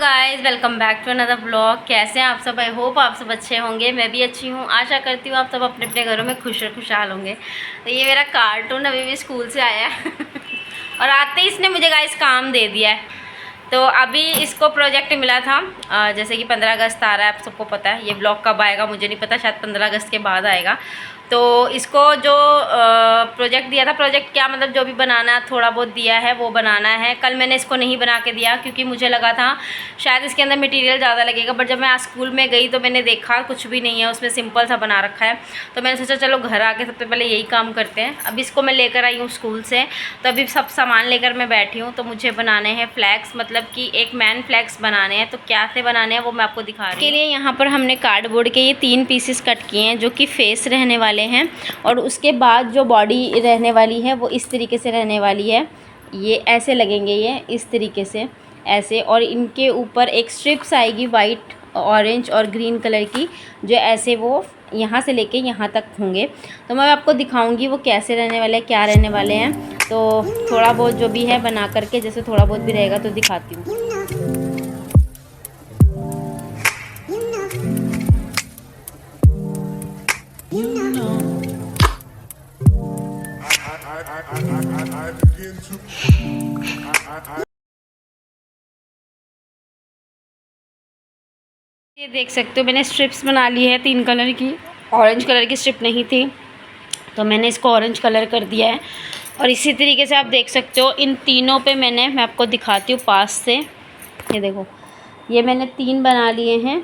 Guys welcome back to another blog. कैसे हैं आप सब? आई होप आप सब अच्छे होंगे। मैं भी अच्छी हूँ। आशा करती हूँ आप सब अपने अपने घरों में खुश और खुशहाल होंगे। तो ये मेरा कार्टून अभी भी स्कूल से आया है और आते ही इसने मुझे गाइस काम दे दिया है। तो अभी इसको प्रोजेक्ट मिला था, जैसे कि 15 अगस्त आ रहा है, आप सबको पता है। ये ब्लॉग कब आएगा मुझे नहीं पता, शायद 15 अगस्त के बाद आएगा। तो इसको जो प्रोजेक्ट दिया था, प्रोजेक्ट क्या मतलब जो भी बनाना थोड़ा बहुत दिया है वो बनाना है। कल मैंने इसको नहीं बना के दिया क्योंकि मुझे लगा था शायद इसके अंदर मटेरियल ज़्यादा लगेगा, बट जब मैं आज स्कूल में गई तो मैंने देखा कुछ भी नहीं है उसमें, सिंपल सा बना रखा है। तो मैंने सोचा चलो घर आके सबसे पहले यही काम करते हैं। अभी इसको मैं लेकर आई हूँ स्कूल से, तो अभी सब सामान लेकर मैं बैठी हूँ। तो मुझे बनाने हैं फ्लैग्स, मतलब कि एक मैन फ्लैग्स बनाने हैं। तो क्या से बनाने हैं वो मैं आपको दिखा रही हूँ। के लिए यहाँ पर हमने कार्डबोर्ड के ये 3 पीसेस कट किए हैं जो कि फेस रहने वाले हैं, और उसके बाद जो बॉडी रहने वाली है वो इस तरीके से रहने वाली है। ये ऐसे लगेंगे, ये इस तरीके से ऐसे, और इनके ऊपर एक स्ट्रिप्स आएगी वाइट, ऑरेंज और ग्रीन कलर की, जो ऐसे वो यहाँ से लेके यहाँ तक होंगे। तो मैं आपको दिखाऊंगी वो कैसे रहने वाले हैं, क्या रहने वाले हैं। तो थोड़ा बहुत जो भी है बना करके, जैसे थोड़ा बहुत भी रहेगा तो दिखाती हूँ। ये देख सकते हो मैंने स्ट्रिप्स बना ली है 3 कलर की। ऑरेंज कलर की स्ट्रिप नहीं थी तो मैंने इसको ऑरेंज कलर कर दिया है। और इसी तरीके से आप देख सकते हो इन तीनों पे मैं आपको दिखाती हूँ पास से। ये देखो, ये मैंने 3 बना लिए हैं,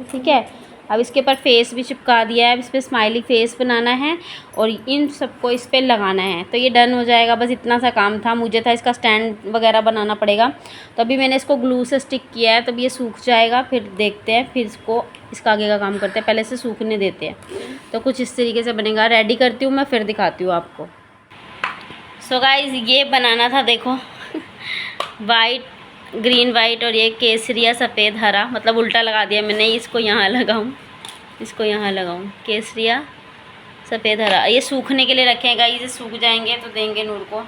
ठीक है। अब इसके ऊपर फेस भी चिपका दिया है। अब इस पर स्माइली फेस बनाना है और इन सबको इस पर लगाना है। तो ये डन हो जाएगा, बस इतना सा काम था। मुझे था इसका स्टैंड वगैरह बनाना पड़ेगा, तो अभी मैंने इसको ग्लू से स्टिक किया है। तो अभी ये सूख जाएगा, फिर देखते हैं, फिर इसका आगे का काम करते हैं। पहले से सूखने देते हैं। तो कुछ इस तरीके से बनेगा। रेडी करती हूँ मैं, फिर दिखाती हूँ आपको। सो गाइज़ ये बनाना था, देखो वाइट ग्रीन वाइट, और ये केसरिया सफ़ेद हरा, मतलब उल्टा लगा दिया मैंने। इसको यहाँ लगाऊँ, इसको यहाँ लगाऊँ, केसरिया सफ़ेद हरा। ये सूखने के लिए रखेगा, ये सूख जाएंगे तो देंगे नूर को,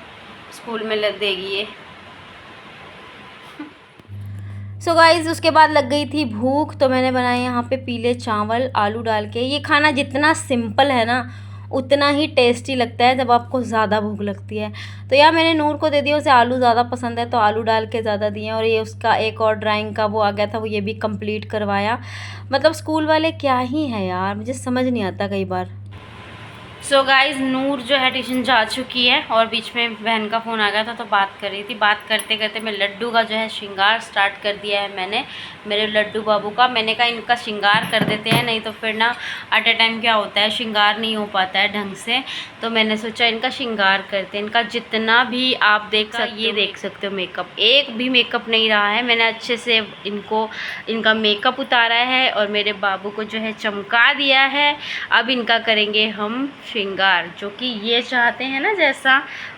स्कूल में लग देगी ये। सो गाइज़ उसके बाद लग गई थी भूख, तो मैंने बनाए यहाँ पे पीले चावल आलू डाल के। ये खाना जितना सिंपल है ना उतना ही टेस्टी लगता है जब आपको ज़्यादा भूख लगती है। तो यार मैंने नूर को दे दिया, उसे आलू ज़्यादा पसंद है तो आलू डाल के ज़्यादा दिए। और ये उसका एक और ड्राइंग का वो आ गया था, वो ये भी कंप्लीट करवाया। मतलब स्कूल वाले क्या ही है यार, मुझे समझ नहीं आता कई बार। सो गाइज़ नूर जो है ट्यूशन जा चुकी है, और बीच में बहन का फ़ोन आ गया था तो बात कर रही थी। बात करते करते मैं लड्डू का जो है श्रृंगार स्टार्ट कर दिया है मैंने, मेरे लड्डू बाबू का। मैंने कहा इनका श्रृंगार कर देते हैं, नहीं तो फिर ना एट ए टाइम क्या होता है, श्रृंगार नहीं हो पाता है ढंग से। तो मैंने सोचा इनका श्रृंगार करते हैं। इनका जितना भी आप देख सकते हो मेकअप, एक भी मेकअप नहीं रहा है। मैंने अच्छे से इनका मेकअप उतारा है और मेरे बाबू को जो है चमका दिया है। अब इनका करेंगे हम श्रृंगार, जो कि ये चाहते हैं ना जैसा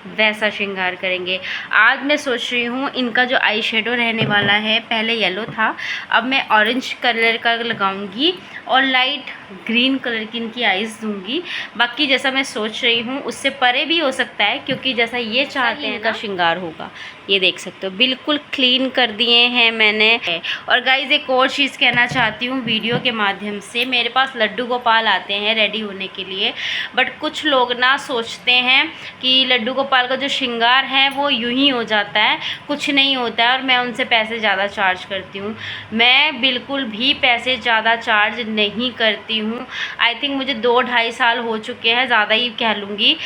वैसा श्रृंगार करेंगे। आज मैं सोच रही हूँ इनका जो आई शेडो रहने वाला है, पहले येलो था, अब मैं ऑरेंज कलर का लगाऊंगी और लाइट ग्रीन कलर की इनकी आइज़ दूंगी। बाकी जैसा मैं सोच रही हूँ उससे परे भी हो सकता है, क्योंकि जैसा ये चाहते हैं इनका श्रृंगार होगा। ये देख सकते हो बिल्कुल क्लीन कर दिए हैं मैंने। और गाइज़ एक और चीज़ कहना चाहती हूँ वीडियो के माध्यम से, मेरे पास लड्डू गोपाल आते हैं रेडी होने के लिए, बट कुछ लोग ना सोचते हैं कि लड्डू गोपाल का जो श्रृंगार है वो यूं ही हो जाता है, कुछ नहीं होता है, और मैं उनसे पैसे ज़्यादा चार्ज करती हूँ। मैं बिल्कुल भी पैसे ज़्यादा चार्ज नहीं करती हूँ। आई थिंक मुझे 2-2.5 साल हो चुके हैं, ज़्यादा ही कह लूँगी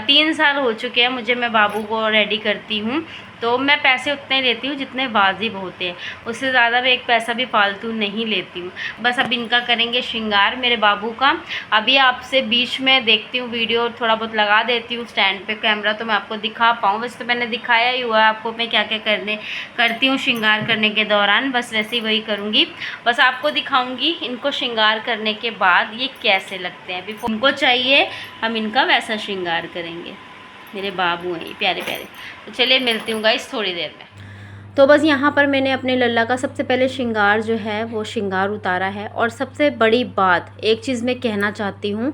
3 साल हो चुके हैं मुझे, मैं बाबू को रेडी करती हूँ। तो मैं पैसे उतने लेती हूँ जितने वाजिब होते हैं, उससे ज़्यादा मैं एक पैसा भी फालतू नहीं लेती हूँ। बस अब इनका करेंगे श्रृंगार मेरे बाबू का। अभी आपसे बीच में देखती हूँ वीडियो, थोड़ा बहुत लगा देती हूँ स्टैंड पे कैमरा, तो मैं आपको दिखा पाऊँ। वैसे तो मैंने दिखाया ही हुआ है आपको मैं क्या क्या करती हूँ श्रृंगार करने के दौरान, बस वैसे ही वही करूँगी। बस आपको दिखाऊँगी इनको श्रृंगार करने के बाद ये कैसे लगते हैं। बिफोर इनको चाहिए हम इनका वैसा श्रृंगार करेंगे। मेरे बाबू हैं ये प्यारे प्यारे। तो चलिए मिलती हूँ गाइस थोड़ी देर में। तो बस यहाँ पर मैंने अपने लल्ला का सबसे पहले श्रृंगार जो है वो श्रृंगार उतारा है। और सबसे बड़ी बात एक चीज़ मैं कहना चाहती हूँ,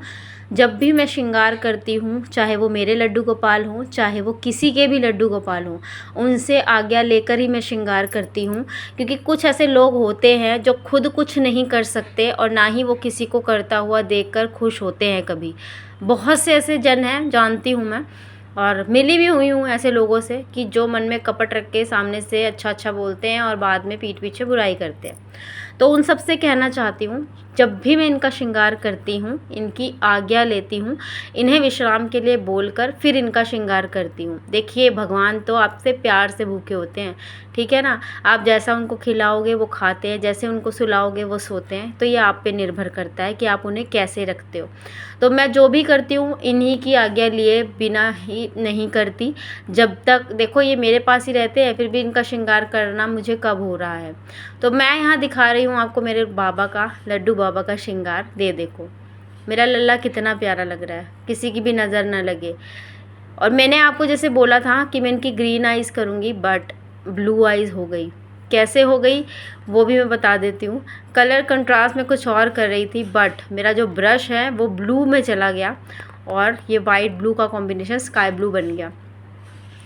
जब भी मैं श्रृंगार करती हूँ, चाहे वो मेरे लड्डू गोपाल हों, चाहे वो किसी के भी लड्डू गोपाल हों, उनसे आज्ञा लेकर ही मैं श्रृंगार करती हूँ। क्योंकि कुछ ऐसे लोग होते हैं जो खुद कुछ नहीं कर सकते और ना ही वो किसी को करता हुआ देखकर खुश होते हैं कभी। बहुत से ऐसे जन हैं, जानती हूँ मैं, और मिली भी हुई हूँ ऐसे लोगों से कि जो मन में कपट रख के सामने से अच्छा अच्छा बोलते हैं और बाद में पीठ पीछे बुराई करते हैं। तो उन सब से कहना चाहती हूँ, जब भी मैं इनका श्रृंगार करती हूँ, इनकी आज्ञा लेती हूँ, इन्हें विश्राम के लिए बोलकर फिर इनका श्रृंगार करती हूँ। देखिए, भगवान तो आपसे प्यार से भूखे होते हैं, ठीक है ना। आप जैसा उनको खिलाओगे वो खाते हैं, जैसे उनको सुलाओगे वो सोते हैं। तो ये आप पे निर्भर करता है कि आप उन्हें कैसे रखते हो। तो मैं जो भी करती हूँ इन्हीं की आज्ञा लिए बिना ही नहीं करती। जब तक देखो ये मेरे पास ही रहते हैं, फिर भी इनका श्रृंगार करना मुझे कब हो रहा है। तो मैं यहाँ दिखा रही हूँ आपको मेरे बाबा का, लड्डू बाबा का श्रृंगार। देखो मेरा लल्ला कितना प्यारा लग रहा है, किसी की भी नज़र ना लगे। और मैंने आपको जैसे बोला था कि मैं इनकी ग्रीन आइज़ करूँगी, बट ब्लू आइज़ हो गई। कैसे हो गई वो भी मैं बता देती हूँ। कलर कंट्रास्ट में कुछ और कर रही थी, बट मेरा जो ब्रश है वो ब्लू में चला गया और ये वाइट ब्लू का कॉम्बिनेशन स्काई ब्लू बन गया।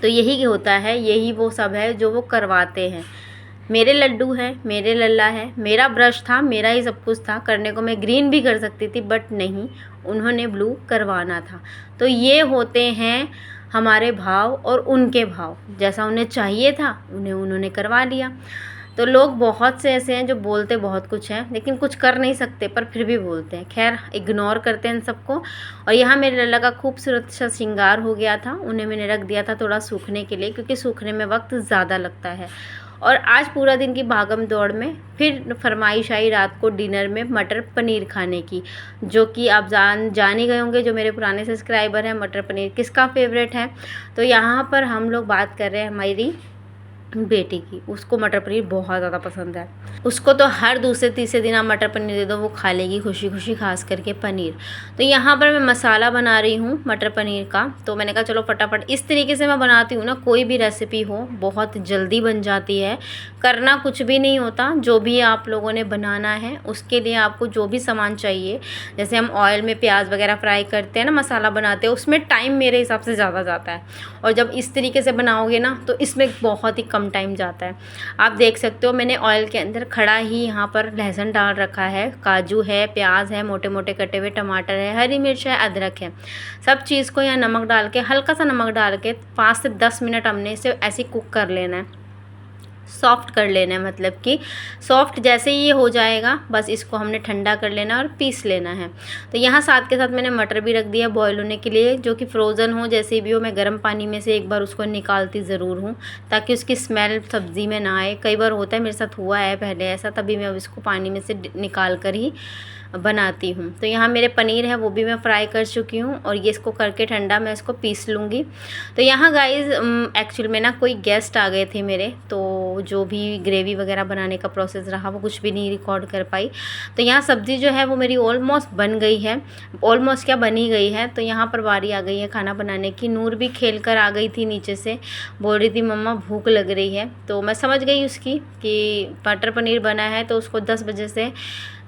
तो यही होता है, यही वो सब है जो वो करवाते हैं। मेरे लड्डू हैं, मेरे लल्ला है, मेरा ब्रश था, मेरा ही सब कुछ था। करने को मैं ग्रीन भी कर सकती थी, बट नहीं, उन्होंने ब्लू करवाना था। तो ये होते हैं हमारे भाव और उनके भाव। जैसा उन्हें चाहिए था उन्होंने करवा लिया। तो लोग बहुत से ऐसे हैं जो बोलते बहुत कुछ हैं लेकिन कुछ कर नहीं सकते, पर फिर भी बोलते हैं। खैर, इग्नोर करते हैं इन सबको। और यहाँ मेरे लल्ला का खूबसूरत सा श्रृंगार हो गया था। उन्हें मैंने रख दिया था थोड़ा सूखने के लिए, क्योंकि सूखने में वक्त ज़्यादा लगता है। और आज पूरा दिन की भागम दौड़ में फिर फरमाइश आई रात को डिनर में मटर पनीर खाने की, जो कि आप जान ही गए होंगे। जो मेरे पुराने सब्सक्राइबर हैं, मटर पनीर किसका फेवरेट है। तो यहाँ पर हम लोग बात कर रहे हैं हमारी बेटी की। उसको मटर पनीर बहुत ज़्यादा पसंद है। उसको तो हर दूसरे तीसरे दिन आप मटर पनीर दे दो वो खा लेगी खुशी खुशी, खास करके पनीर। तो यहाँ पर मैं मसाला बना रही हूँ मटर पनीर का। तो मैंने कहा चलो फटाफट इस तरीके से मैं बनाती हूँ ना, कोई भी रेसिपी हो बहुत जल्दी बन जाती है। करना कुछ भी नहीं होता। जो भी आप लोगों ने बनाना है उसके लिए आपको जो भी सामान चाहिए, जैसे हम ऑयल में प्याज वगैरह फ्राई करते हैं ना, मसाला बनाते हैं, उसमें टाइम मेरे हिसाब से ज़्यादा जाता है। और जब इस तरीके से बनाओगे ना तो इसमें बहुत ही कम टाइम जाता है। आप देख सकते हो मैंने ऑयल के अंदर खड़ा ही यहाँ पर लहसुन डाल रखा है, काजू है, प्याज है, मोटे मोटे कटे हुए टमाटर है, हरी मिर्च है, अदरक है। सब चीज़ को यहाँ नमक डाल के, हल्का सा नमक डाल के 5 से 10 मिनट हमने इसे ऐसे कुक कर लेना है, सॉफ्ट कर लेना है। मतलब कि सॉफ्ट जैसे ही ये हो जाएगा बस इसको हमने ठंडा कर लेना और पीस लेना है। तो यहाँ साथ के साथ मैंने मटर भी रख दिया बॉईल होने के लिए, जो कि फ्रोज़न हो जैसे भी हो। मैं गर्म पानी में से एक बार उसको निकालती ज़रूर हूँ ताकि उसकी स्मेल सब्ज़ी में ना आए। कई बार होता है, मेरे साथ हुआ है पहले ऐसा, तभी मैं अब इसको पानी में से निकाल कर ही बनाती हूँ। तो यहाँ मेरे पनीर है वो भी मैं फ्राई कर चुकी हूँ और ये इसको करके ठंडा मैं इसको पीस लूँगी। तो यहाँ गाइज़ एक्चुअल में ना कोई गेस्ट आ गए थे मेरे, तो जो भी ग्रेवी वगैरह बनाने का प्रोसेस रहा वो कुछ भी नहीं रिकॉर्ड कर पाई। तो यहाँ सब्ज़ी जो है वो मेरी ऑलमोस्ट बन गई है, ऑलमोस्ट क्या बनी गई है। तो यहाँ पर बारी आ गई है खाना बनाने की। नूर भी खेल कर आ गई थी नीचे से, बोल रही थी मम्मा भूख लग रही है। तो मैं समझ गई उसकी कि मटर पनीर बना है तो उसको 10 बजे से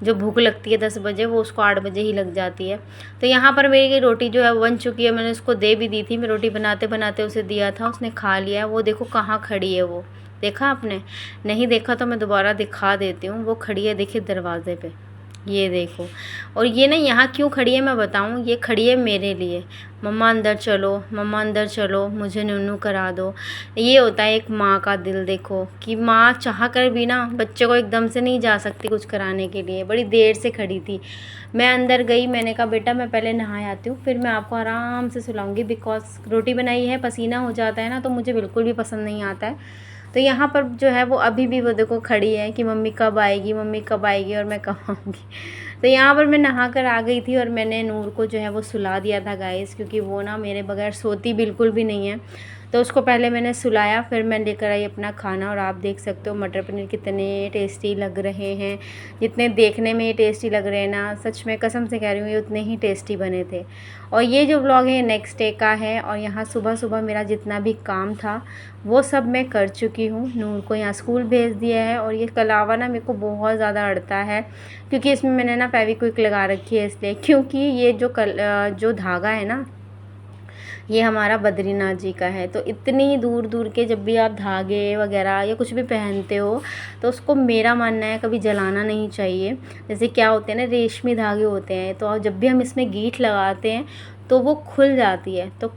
जो भूख लगती है 10 बजे, वो उसको 8 बजे ही लग जाती है। तो यहाँ पर मेरी रोटी जो है वो बन चुकी है। मैंने उसको दे भी दी थी, मैं रोटी बनाते बनाते उसे दिया था, उसने खा लिया। वो देखो कहाँ खड़ी है, वो देखा आपने? नहीं देखा तो मैं दोबारा दिखा देती हूँ। वो खड़ी है देखिए दरवाजे पे, ये देखो। और ये ना यहाँ क्यों खड़ी है मैं बताऊँ, ये खड़ी है मेरे लिए, मम्मा अंदर चलो, मम्मा अंदर चलो, मुझे नूनू करा दो। ये होता है एक माँ का दिल। देखो कि माँ चाह कर भी ना बच्चे को एकदम से नहीं जा सकती कुछ कराने के लिए। बड़ी देर से खड़ी थी, मैं अंदर गई, मैंने कहा बेटा मैं पहले नहा आती हूँ फिर मैं आपको आराम से सुलाऊंगी, बिकॉज रोटी बनाई है, पसीना हो जाता है ना, तो मुझे बिल्कुल भी पसंद नहीं आता है। तो यहाँ पर जो है वो अभी भी वो देखो खड़ी है कि मम्मी कब आएगी, मम्मी कब आएगी और मैं कब आऊँगी। तो यहाँ पर मैं नहा कर आ गई थी और मैंने नूर को जो है वो सुला दिया था गाइस, क्योंकि वो ना मेरे बगैर सोती बिल्कुल भी नहीं है। तो उसको पहले मैंने सुलाया, फिर मैं लेकर आई अपना खाना। और आप देख सकते हो मटर पनीर कितने टेस्टी लग रहे हैं, जितने देखने में ये टेस्टी लग रहे हैं ना, सच में कसम से कह रही हूँ ये उतने ही टेस्टी बने थे। और ये जो व्लॉग है नेक्स्ट डे का है, और यहाँ सुबह सुबह मेरा जितना भी काम था वो सब मैं कर चुकी हूँ। नूर को यहाँ स्कूल भेज दिया है। और ये कलावा ना मेरे को बहुत ज़्यादा अड़ता है, क्योंकि इसमें मैंने ना फेविक्विक लगा रखी है इसलिए, क्योंकि ये जो धागा है ना, ये हमारा बद्रीनाथ जी का है। तो इतनी दूर दूर के जब भी आप धागे वगैरह या कुछ भी पहनते हो तो उसको, मेरा मानना है, कभी जलाना नहीं चाहिए। जैसे क्या होते हैं ना, रेशमी धागे होते हैं, तो जब भी हम इसमें गीठ लगाते हैं तो वो खुल जाती है। तो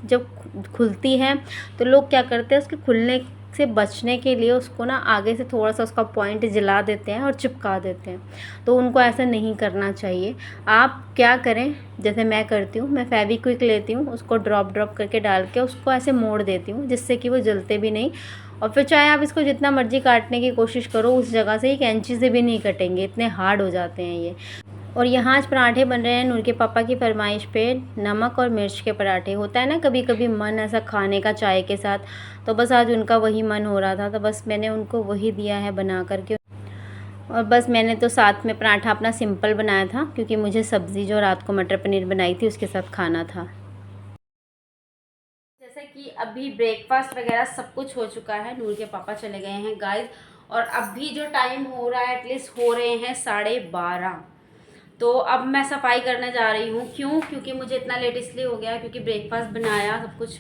जब खुलती है तो लोग क्या करते हैं, उसके खुलने से बचने के लिए उसको ना आगे से थोड़ा सा उसका पॉइंट जला देते हैं और चिपका देते हैं। तो उनको ऐसा नहीं करना चाहिए। आप क्या करें, जैसे मैं करती हूँ, मैं फेविक्विक लेती हूँ, उसको ड्रॉप करके डाल के उसको ऐसे मोड़ देती हूँ, जिससे कि वो जलते भी नहीं। और फिर चाहे आप इसको जितना मर्जी काटने की कोशिश करो, उस जगह से 1 इंची से भी नहीं कटेंगे, इतने हार्ड हो जाते हैं ये। और यहाँ आज पराठे बन रहे हैं नूर के पापा की फरमाइश पे, नमक और मिर्च के पराठे। होता है ना कभी कभी मन ऐसा खाने का चाय के साथ, तो बस आज उनका वही मन हो रहा था, तो बस मैंने उनको वही दिया है बना करके। और बस मैंने तो साथ में पराठा अपना सिंपल बनाया था, क्योंकि मुझे सब्ज़ी जो रात को मटर पनीर बनाई थी उसके साथ खाना था। जैसे कि अभी ब्रेकफास्ट वगैरह सब कुछ हो चुका है, नूर के पापा चले गए हैं गाइस। और अभी जो टाइम हो रहा है, एटलीस्ट हो रहे हैं 12:30। तो अब मैं सफाई करने जा रही हूँ। क्योंकि मुझे इतना लेट इसलिए हो गया क्योंकि ब्रेकफास्ट बनाया सब कुछ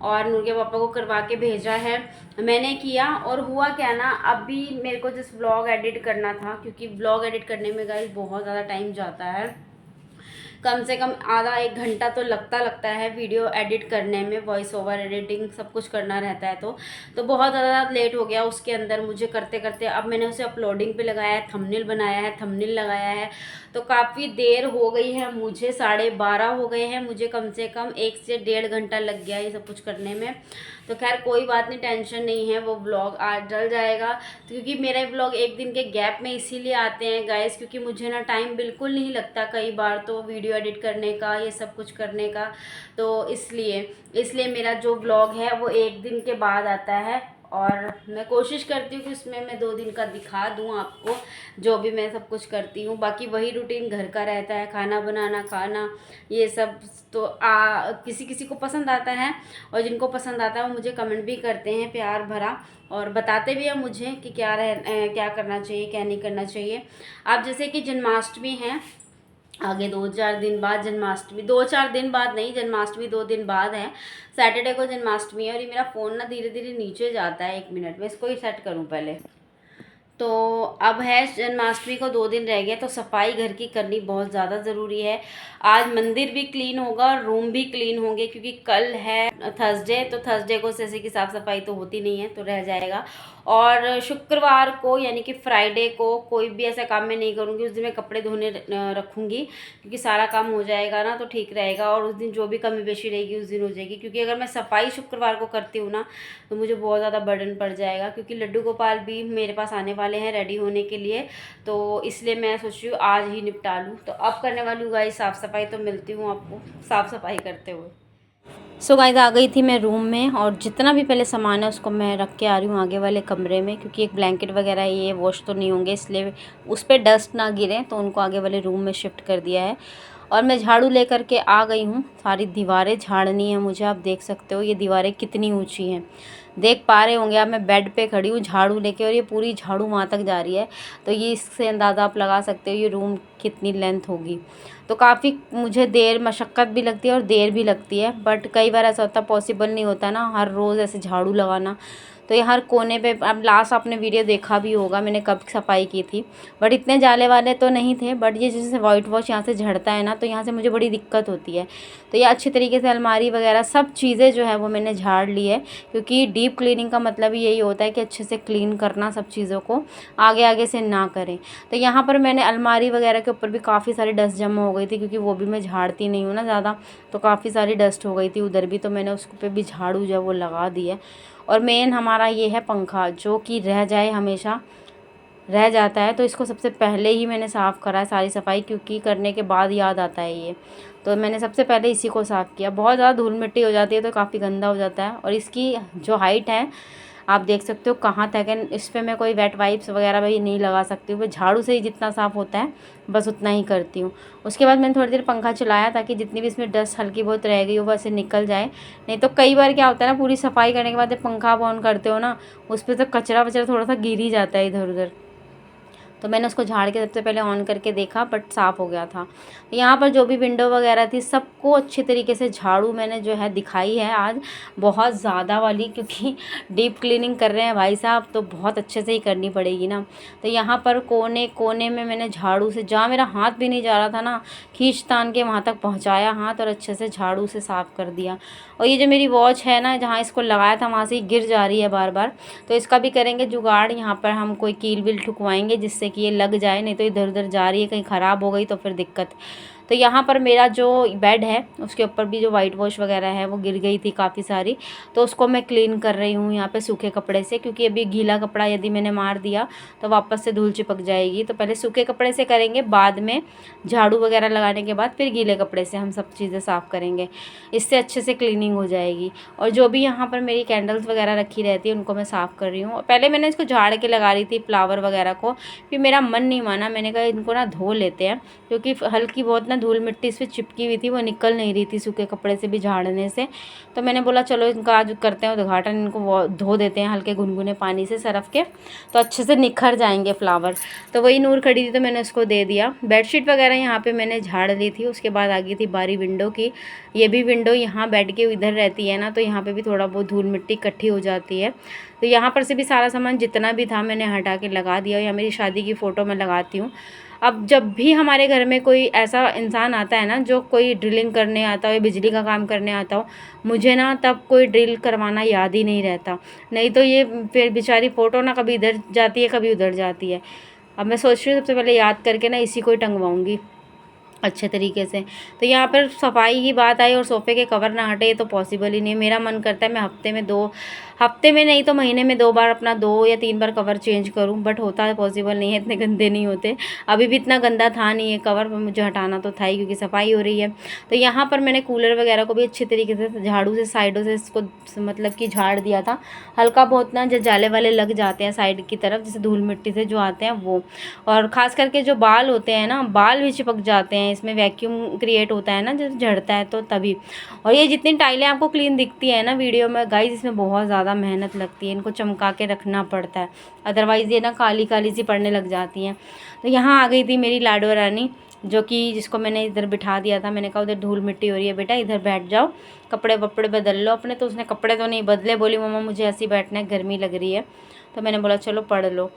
और नूर के पापा को करवा के भेजा है, मैंने किया। और हुआ क्या ना, अभी मेरे को जिस व्लॉग एडिट करना था, क्योंकि व्लॉग एडिट करने में गाइस बहुत ज़्यादा टाइम जाता है, कम से कम आधा 1 घंटा तो लगता है वीडियो एडिट करने में, वॉइस ओवर एडिटिंग सब कुछ करना रहता है। तो बहुत ज़्यादा लेट हो गया उसके अंदर मुझे करते करते। अब मैंने उसे अपलोडिंग पे लगाया है, थंबनेल बनाया है, थंबनेल लगाया है, तो काफ़ी देर हो गई है मुझे, 12:30 हो गए हैं मुझे, कम से कम 1 से 1.5 घंटा लग गया ये सब कुछ करने में। तो खैर कोई बात नहीं, टेंशन नहीं है, वो ब्लॉग आज डल जाएगा। तो क्योंकि मेरे ब्लॉग 1 दिन के गैप में इसीलिए आते हैं गाइस, क्योंकि मुझे ना टाइम बिल्कुल नहीं लगता कई बार तो वीडियो एडिट करने का, ये सब कुछ करने का। तो इसलिए मेरा जो ब्लॉग है वो 1 दिन के बाद आता है। और मैं कोशिश करती हूँ कि उसमें मैं 2 दिन का दिखा दूँ आपको, जो भी मैं सब कुछ करती हूँ। बाकी वही रूटीन घर का रहता है, खाना बनाना, खाना, ये सब। तो किसी किसी को पसंद आता है, और जिनको पसंद आता है वो मुझे कमेंट भी करते हैं प्यार भरा, और बताते भी हैं मुझे कि क्या करना चाहिए, क्या नहीं करना चाहिए। अब जैसे कि जन्माष्टमी है आगे 2-4 दिन बाद, जन्माष्टमी 2-4 दिन बाद नहीं, जन्माष्टमी 2 दिन बाद है, सैटरडे को जन्माष्टमी है। और ये मेरा फ़ोन ना धीरे धीरे नीचे जाता है, 1 मिनट में इसको ही सेट करूँ पहले। तो अब है जन्माष्टमी को 2 दिन रह गए, तो सफाई घर की करनी बहुत ज़्यादा ज़रूरी है। आज मंदिर भी क्लीन होगा और रूम भी क्लीन होंगे, क्योंकि कल है थर्सडे, तो थर्सडे को जैसे कि साफ़ सफाई तो होती नहीं है, तो रह जाएगा। और शुक्रवार को यानी कि फ्राइडे को कोई भी ऐसा काम मैं नहीं करूँगी, उस दिन मैं कपड़े धोने रखूँगी, क्योंकि सारा काम हो जाएगा ना, तो ठीक रहेगा। और उस दिन जो भी कमी पेशी रहेगी उस दिन हो जाएगी, क्योंकि अगर मैं सफाई शुक्रवार को करती हूँ ना तो मुझे बहुत ज़्यादा बर्डन पड़ जाएगा, क्योंकि लड्डू गोपाल भी मेरे पास आने वाले हैं रेडी होने के लिए। तो इसलिए मैं सोच रही हूँ आज ही निपटा लूँ। तो अब करने वाली हूँ गाइस साफ़ सफाई, तो मिलती हूँ आपको साफ़ सफाई करते हुए। सो गाइस आ गई थी मैं रूम में, और जितना भी पहले सामान है उसको मैं रख के आ रही हूँ आगे वाले कमरे में, क्योंकि एक ब्लैंकेट वगैरह ये वॉश तो नहीं होंगे, इसलिए उस पर डस्ट ना गिरे, तो उनको आगे वाले रूम में शिफ्ट कर दिया है। और मैं झाड़ू लेकर के आ गई हूँ, सारी दीवारें झाड़नी है मुझे। आप देख सकते हो ये दीवारें कितनी ऊंची हैं, देख पा रहे होंगे आप। मैं बेड पे खड़ी हूँ झाड़ू लेके, और ये पूरी झाड़ू वहाँ तक जा रही है, तो ये इससे अंदाज़ा आप लगा सकते हो ये रूम कितनी लेंथ होगी। तो काफ़ी मुझे मशक्क़त भी लगती है और देर भी लगती है, बट कई बार ऐसा होता, पॉसिबल नहीं होता ना हर रोज़ ऐसे झाड़ू लगाना। तो ये हर कोने पे, अब लास्ट आपने वीडियो देखा भी होगा मैंने कब सफाई की थी, बट इतने जाले वाले तो नहीं थे। बट ये जैसे वाइट वॉश यहाँ से झड़ता है ना, तो यहाँ से मुझे बड़ी दिक्कत होती है। तो ये अच्छी तरीके से अलमारी वगैरह सब चीज़ें जो है वो मैंने झाड़ ली है, क्योंकि डीप क्लीनिंग का मतलब ही यही होता है कि अच्छे से क्लीन करना, सब चीज़ों को आगे आगे से ना करें। तो यहाँ पर मैंने अलमारी वगैरह के ऊपर भी काफ़ी सारी डस्ट जमा हो गई थी, क्योंकि वो भी मैं झाड़ती नहीं हूँ ना ज़्यादा, तो काफ़ी सारी डस्ट हो गई थी उधर भी, तो मैंने उसको पे भी झाड़ू जो वो लगा दी है। और मेन हमारा ये है पंखा, जो कि रह जाए हमेशा रह जाता है, तो इसको सबसे पहले ही मैंने साफ़ करा है सारी सफाई, क्योंकि करने के बाद याद आता है ये। तो मैंने सबसे पहले इसी को साफ़ किया। बहुत ज़्यादा धूल मिट्टी हो जाती है तो काफ़ी गंदा हो जाता है। और इसकी जो हाइट है आप देख सकते हो कहाँ तक है। इस पर मैं कोई वेट वाइप्स वगैरह भी नहीं लगा सकती हूँ, मैं झाड़ू से ही जितना साफ़ होता है बस उतना ही करती हूँ। उसके बाद मैंने थोड़ी देर पंखा चलाया ताकि जितनी भी इसमें डस्ट हल्की बहुत रह गई हो वैसे निकल जाए। नहीं तो कई बार क्या होता है ना, पूरी सफाई करने के बाद जब पंखा आप ऑन करते हो ना, उस पर तो कचरा वचरा थोड़ा सा गिर ही जाता है इधर उधर। तो मैंने उसको झाड़ के सबसे पहले ऑन करके देखा, बट साफ़ हो गया था। यहाँ पर जो भी विंडो वगैरह थी सबको अच्छे तरीके से झाड़ू मैंने जो है दिखाई है आज, बहुत ज़्यादा वाली, क्योंकि डीप क्लीनिंग कर रहे हैं भाई साहब तो बहुत अच्छे से ही करनी पड़ेगी ना। तो यहाँ पर कोने कोने में मैंने झाड़ू से, जहाँ मेरा हाथ भी नहीं जा रहा था ना, खींच तान के वहाँ तक पहुँचाया हाथ और अच्छे से झाड़ू से साफ़ कर दिया। और ये जो मेरी वॉच है ना, जहाँ इसको लगाया था वहाँ से ही गिर जा रही है बार बार, तो इसका भी करेंगे जुगाड़। यहाँ पर हम कोई कील विल ठुकवाएंगे जिससे कि ये लग जाए, नहीं तो इधर उधर जा रही है, कहीं ख़राब हो गई तो फिर दिक्कत। तो यहाँ पर मेरा जो बेड है उसके ऊपर भी जो वाइट वॉश वगैरह है वो गिर गई थी काफ़ी सारी, तो उसको मैं क्लीन कर रही हूँ यहाँ पे सूखे कपड़े से, क्योंकि अभी गीला कपड़ा यदि मैंने मार दिया तो वापस से धूल चिपक जाएगी। तो पहले सूखे कपड़े से करेंगे, बाद में झाड़ू वगैरह लगाने के बाद फिर गीले कपड़े से हम सब चीज़ें साफ़ करेंगे, इससे अच्छे से क्लीनिंग हो जाएगी। और जो भी यहाँ पर मेरी कैंडल्स वगैरह रखी रहती है उनको मैं साफ़ कर रही हूँ। पहले मैंने इसको झाड़ के लगा रही थी फ्लावर वगैरह को, फिर मेरा मन नहीं माना, मैंने कहा इनको ना धो लेते हैं, क्योंकि हल्की बहुत ना धूल मिट्टी इस पर चिपकी हुई थी, वो निकल नहीं रही थी सूखे कपड़े से भी झाड़ने से। तो मैंने बोला चलो इनका आज करते हैं उद्घाटन, इनको धो देते हैं हल्के गुनगुने पानी से सरफ के, तो अच्छे से निखर जाएंगे फ्लावर। तो वही नूर खड़ी थी तो मैंने उसको दे दिया। बेडशीट वगैरह यहाँ पे मैंने झाड़ ली थी। उसके बाद आ गई थी बारी विंडो की। ये भी विंडो यहाँ बेड के इधर रहती है ना, तो यहाँ पे भी थोड़ा बहुत धूल मिट्टी इकट्ठी हो जाती है। तो यहाँ पर से भी सारा सामान जितना भी था मैंने हटा के लगा दिया। या मेरी शादी की फ़ोटो मैं लगाती हूँ। अब जब भी हमारे घर में कोई ऐसा इंसान आता है ना जो कोई ड्रिलिंग करने आता हो या बिजली का काम करने आता हो, मुझे ना तब कोई ड्रिल करवाना याद ही नहीं रहता। नहीं तो ये फिर बेचारी फ़ोटो ना कभी इधर जाती है कभी उधर जाती है। अब मैं सोच रही हूँ सबसे पहले याद करके ना इसी को ही टंगवाऊँगी अच्छे तरीके से। तो यहाँ पर सफाई की बात आई और सोफ़े के कवर ना हटे, तो पॉसिबल ही नहीं। मेरा मन करता है मैं हफ्ते में नहीं तो महीने में 2 बार अपना 2 या 3 बार कवर चेंज करूं, बट होता है पॉसिबल नहीं है, इतने गंदे नहीं होते। अभी भी इतना गंदा था नहीं है कवर, पर मुझे हटाना तो था ही क्योंकि सफाई हो रही है। तो यहाँ पर मैंने कूलर वगैरह को भी अच्छे तरीके से झाड़ू से साइडों से इसको मतलब कि झाड़ दिया था। हल्का बहुत ना जो जाले वाले लग जाते हैं साइड की तरफ, जैसे धूल मिट्टी से जो आते हैं वो, और ख़ास करके जो बाल होते हैं ना, बाल भी चिपक जाते हैं, इसमें वैक्यूम क्रिएट होता है ना जब झड़ता है तो तभी। और ये जितनी टाइलें आपको क्लीन दिखती है ना वीडियो में, गाइस इसमें बहुत ज़्यादा मेहनत लगती है, इनको चमका के रखना पड़ता है, अदरवाइज़ ये ना काली काली सी पड़ने लग जाती हैं। तो यहाँ आ गई थी मेरी लाडो रानी, जो कि जिसको मैंने इधर बिठा दिया था। मैंने कहा उधर धूल मिट्टी हो रही है बेटा, इधर बैठ जाओ, कपड़े वपड़े बदल लो अपने। तो उसने कपड़े तो नहीं बदले, बोली मम्मा मुझे ऐसे ही बैठना है, गर्मी लग रही है। तो मैंने बोला चलो पढ़ लो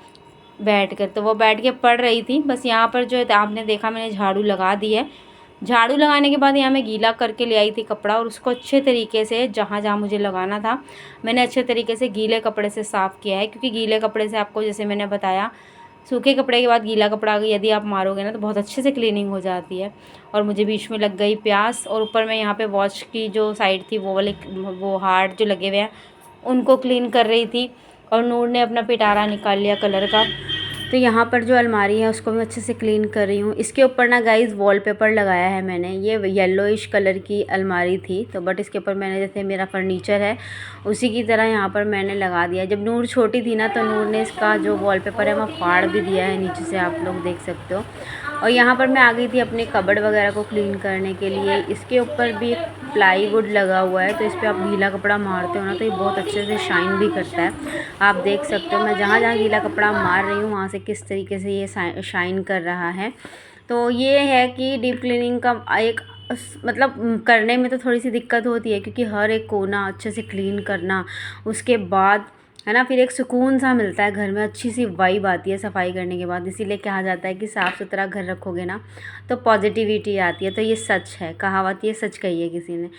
बैठ कर। तो वो बैठ के पढ़ रही थी। बस यहाँ पर जो है आपने देखा मैंने झाड़ू लगा दी है। झाड़ू लगाने के बाद यहाँ मैं गीला करके ले आई थी कपड़ा, और उसको अच्छे तरीके से जहाँ जहाँ मुझे लगाना था मैंने अच्छे तरीके से गीले कपड़े से साफ़ किया है। क्योंकि गीले कपड़े से आपको, जैसे मैंने बताया, सूखे कपड़े के बाद गीला कपड़ा यदि आप मारोगे ना तो बहुत अच्छे से क्लीनिंग हो जाती है। और मुझे बीच में लग गई प्यास, और ऊपर मैं यहाँ पे वॉच की जो साइड थी वो वाले वो हार्ड जो लगे हुए हैं उनको क्लीन कर रही थी। और नूर ने अपना पिटारा निकाल लिया कलर का। तो यहाँ पर जो अलमारी है उसको मैं अच्छे से क्लीन कर रही हूँ। इसके ऊपर ना गाइस वॉलपेपर लगाया है मैंने, ये येलोइश कलर की अलमारी थी तो, बट इसके ऊपर मैंने जैसे मेरा फर्नीचर है उसी की तरह यहाँ पर मैंने लगा दिया। जब नूर छोटी थी ना तो नूर ने इसका जो वॉलपेपर है वो फाड़ भी दिया है नीचे से, आप लोग देख सकते हो। और यहाँ पर मैं आ गई थी अपने कबर्ड वगैरह को क्लीन करने के लिए। इसके ऊपर भी प्लाईवुड लगा हुआ है, तो इस पर आप गीला कपड़ा मारते हो ना तो ये बहुत अच्छे से शाइन भी करता है। आप देख सकते हो मैं जहाँ जहाँ गीला कपड़ा मार रही हूँ वहाँ से किस तरीके से ये शाइन कर रहा है। तो ये है कि डीप क्लीनिंग का एक मतलब करने में तो थोड़ी सी दिक्कत होती है, क्योंकि हर एक कोना अच्छे से क्लीन करना, उसके बाद है ना फिर एक सुकून सा मिलता है घर में, अच्छी सी वाइब आती है सफाई करने के बाद। इसीलिए कहा जाता है कि साफ़ सुथरा घर रखोगे ना तो पॉजिटिविटी आती है। तो ये सच है, कहावत ये सच कही है किसी ने।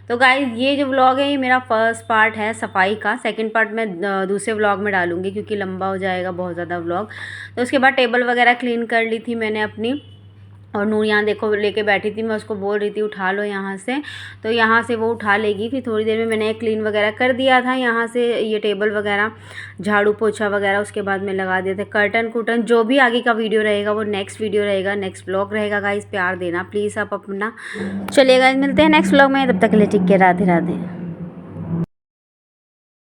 तो गाइस ये जो व्लॉग है ये मेरा फर्स्ट पार्ट है सफाई का। सेकंड पार्ट मैं दूसरे व्लॉग में डालूंगी क्योंकि लंबा हो जाएगा बहुत ज़्यादा व्लॉग। तो उसके बाद टेबल वगैरह क्लीन कर ली थी मैंने अपनी, और नूर यहाँ देखो लेके बैठी थी, मैं उसको बोल रही थी उठा लो यहाँ से, तो यहाँ से वो उठा लेगी। फिर थोड़ी देर में मैंने क्लीन वगैरह कर दिया था यहाँ से, ये टेबल वगैरह झाड़ू पोछा वगैरह, उसके बाद में लगा दिए थे कर्टन कुर्टन। जो भी आगे का वीडियो रहेगा वो नेक्स्ट वीडियो रहेगा, नेक्स्ट ब्लॉग रहेगा गाइस, प्यार देना प्लीज़ आप अपना। चलिए गाइस मिलते हैं नेक्स्ट ब्लॉग में, तब तक के लिए ठीक है, राधे राधे।